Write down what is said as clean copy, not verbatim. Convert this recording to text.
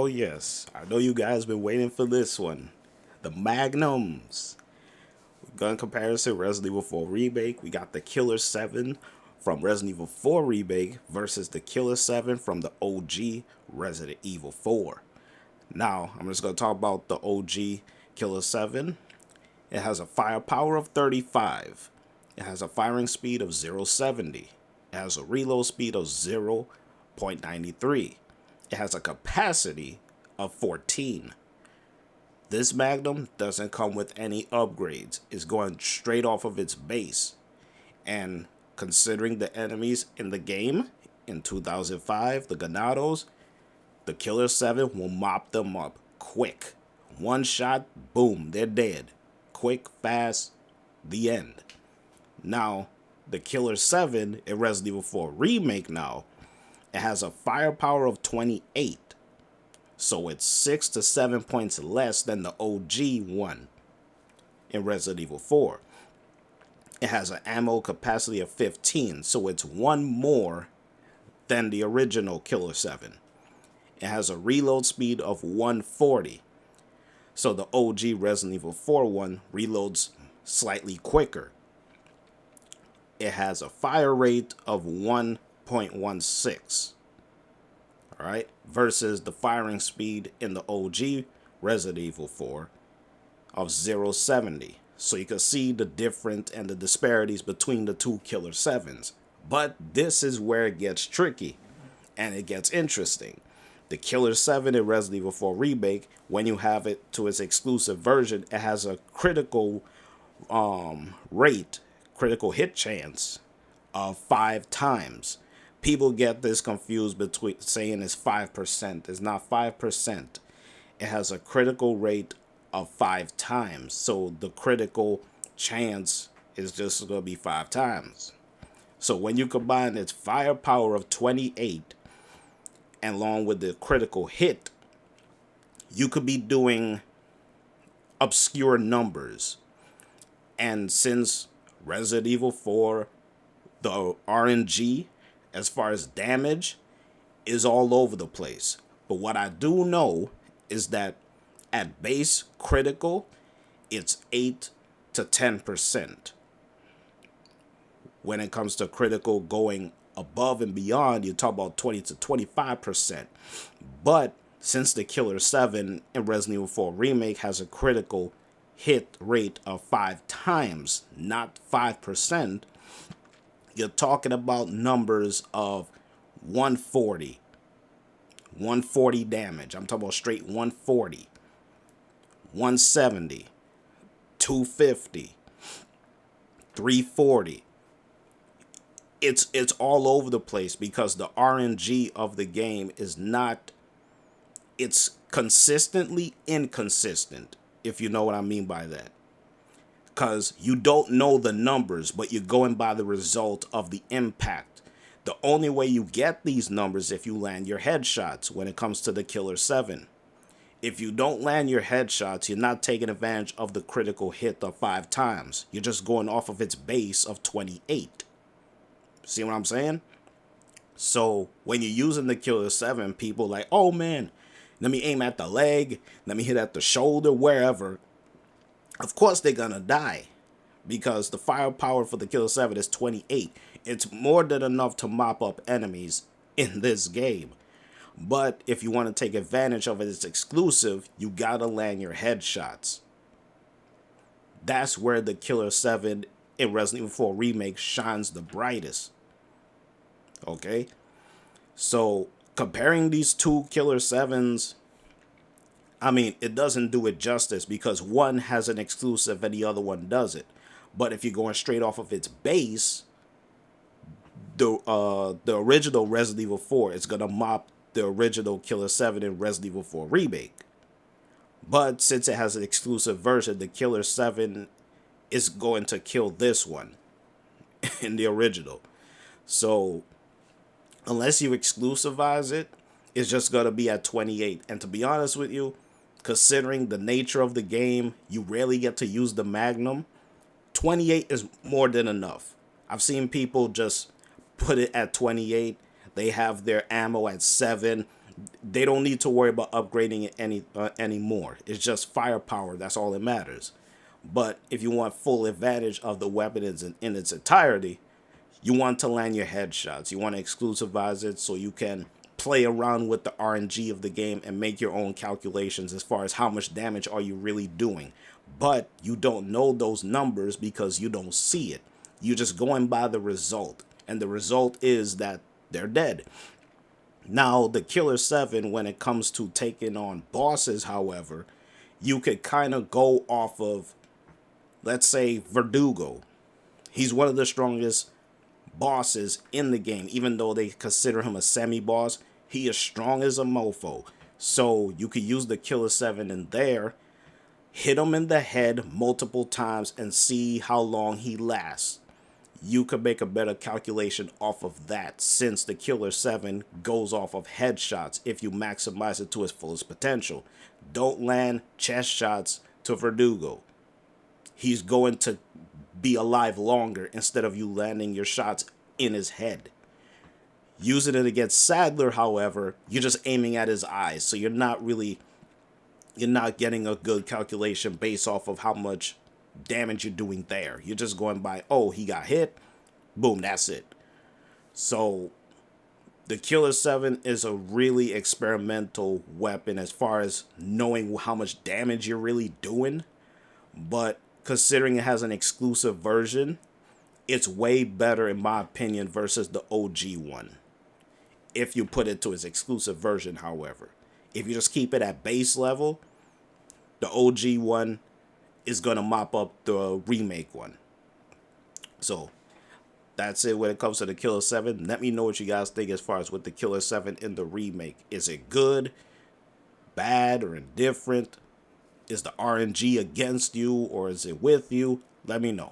yes, I know you guys been waiting for this one. The Magnums. Gun comparison, Resident Evil 4 Remake. We got the Killer 7 from Resident Evil 4 Remake versus the Killer 7 from the OG Resident Evil 4. Now, I'm just going to talk about the OG Killer 7. It has a firepower of 35. It has a firing speed of 0.70. It has a reload speed of 0.93. It has a capacity of 14. This Magnum doesn't come with any upgrades. It's going straight off of its base. And considering the enemies in the game in 2005, the Ganados, the Killer 7 will mop them up quick. One shot, boom, they're dead. Quick, fast, the end. Now, the Killer 7 in Resident Evil 4 Remake now, it has a firepower of 28. So it's 6 to 7 points less than the OG one in Resident Evil 4. It has an ammo capacity of 15, so it's one more than the original Killer 7. It has a reload speed of 140. So the OG Resident Evil 4 one reloads slightly quicker. It has a fire rate of 1.16. Alright, versus the firing speed in the OG Resident Evil 4 of 0.70. So you can see the difference and the disparities between the two Killer 7s. But this is where it gets tricky and it gets interesting. The Killer 7 in Resident Evil 4 Remake, when you have it to its exclusive version, it has a critical critical hit chance of 5 times. People get this confused between saying it's 5%. It's not 5%. It has a critical rate of 5 times. So the critical chance is just going to be 5 times. So when you combine its firepower of 28 and along with the critical hit, you could be doing obscure numbers. And since Resident Evil 4, the RNG, as far as damage, is all over the place. But what I do know is that at base critical, it's 8 to 10%. When it comes to critical going above and beyond, you talk about 20 to 25%. But since the Killer 7 in Resident Evil 4 Remake has a critical hit rate of 5 times, not 5%, you're talking about numbers of 140 damage. I'm talking about straight 140, 170, 250, 340. It's all over the place because the RNG of the game is not, it's consistently inconsistent, if you know what I mean by that. Because you don't know the numbers, but you're going by the result of the impact. The only way you get these numbers if you land your headshots when it comes to the Killer 7. If you don't land your headshots, you're not taking advantage of the critical hit of 5 times. You're just going off of its base of 28. See what I'm saying? So when you're using the Killer 7, people like, oh man, let me aim at the leg, let me hit at the shoulder, wherever. Of course they're gonna die because the firepower for the Killer 7 is 28. It's more than enough to mop up enemies in this game. But if you want to take advantage of it, it's exclusive, you gotta land your headshots. That's where the Killer 7 in Resident Evil 4 Remake shines the brightest. Okay? So comparing these two Killer 7s, I mean, it doesn't do it justice because one has an exclusive and the other one doesn't. But if you're going straight off of its base, the original Resident Evil 4 is going to mop the original Killer 7 in Resident Evil 4 Remake. But since it has an exclusive version, the Killer 7 is going to kill this one in the original. So unless you exclusivize it, it's just going to be at 28. And to be honest with you, considering the nature of the game, you rarely get to use the Magnum. 28 is more than enough. I've seen people just put it at 28. They have their ammo at 7. They don't need to worry about upgrading it anymore. It's just firepower. That's all that matters. But if you want full advantage of the weapon in its entirety, you want to land your headshots. You want to exclusivize it so you can play around with the RNG of the game and make your own calculations as far as how much damage are you really doing. But you don't know those numbers because you don't see it. You're just going by the result. And the result is that they're dead. Now, the Killer7, when it comes to taking on bosses, however, you could kind of go off of, let's say, Verdugo. He's one of the strongest bosses in the game, even though they consider him a semi-boss. He is strong as a mofo. So you could use the Killer7 in there, hit him in the head multiple times, and see how long he lasts. You could make a better calculation off of that, since the Killer7 goes off of headshots if you maximize it to its fullest potential. Don't land chest shots to Verdugo. He's going to be alive longer instead of you landing your shots in his head. Using it against Sadler, however, you're just aiming at his eyes, so you're not getting a good calculation based off of how much damage you're doing there. You're just going by, oh, he got hit, boom, that's it. So the Killer7 is a really experimental weapon as far as knowing how much damage you're really doing, but considering it has an exclusive version, it's way better in my opinion versus the OG one. If you put it to its exclusive version, however. If you just keep it at base level, the OG one is going to mop up the remake one. So that's it when it comes to the Killer7. Let me know what you guys think as far as with the Killer7 in the remake. Is it good, bad, or indifferent? Is the RNG against you or is it with you? Let me know.